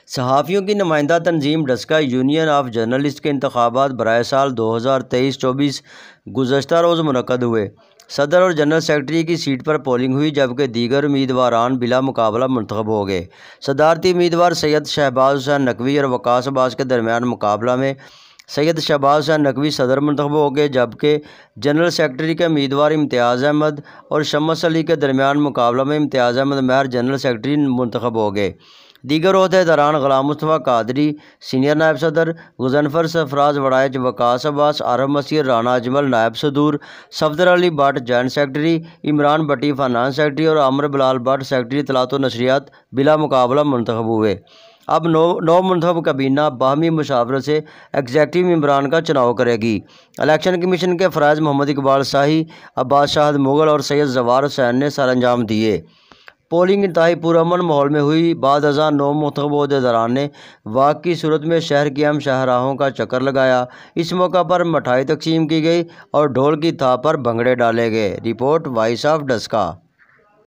صحافیوں کی نمائندہ تنظیم ڈسکا یونین آف جرنلسٹ کے انتخابات برائے سال 2023-24 گزشتہ روز منعقد ہوئے۔ صدر اور جنرل سیکرٹری کی سیٹ پر پولنگ ہوئی، جبکہ دیگر امیدواران بلا مقابلہ منتخب ہو گئے۔ صدارتی امیدوار سید شہباز حسین نقوی اور وقاص عباس کے درمیان مقابلہ میں سید شہباز حسین نقوی صدر منتخب ہو گئے، جبکہ جنرل سیکرٹری کے امیدوار امتیاز احمد اور شمس علی کے درمیان مقابلہ میں امتیاز احمد مہر جنرل سیکرٹری منتخب ہو گئے۔ دیگر عہدیداران غلام مصطفیٰ قادری سینئر نائب صدر، غضنفر سرفراز وڑائچ، وقاص عباس، عارف مسیح، رانا اجمل نائب صدور، Safdar Ali Butt joint secretary, Imran Batti finance secretary اور عمر بلال بٹ سیکرٹری اطلاعات و نشریات بلا مقابلہ منتخب ہوئے۔ اب نو منتخب کابینہ باہمی مشاورت سے ایگزیکٹو ممبران کا چناؤ کرے گی۔ الیکشن کمیشن کے فرائض محمد اقبال شاہی، عباس شاہد مغل اور سید زوار حسین نے سر انجام دیے۔ پولنگ انتہائی پرامن ماحول میں ہوئی۔ بعد ازاں نو منتخب عہدیداران نے واک کی صورت میں شہر کی اہم شاہراہوں کا چکر لگایا۔ اس موقع پر مٹھائی تقسیم کی گئی اور ڈھول کی تھاپ پر بھنگڑے ڈالے گئے۔ Report Voice of Daska.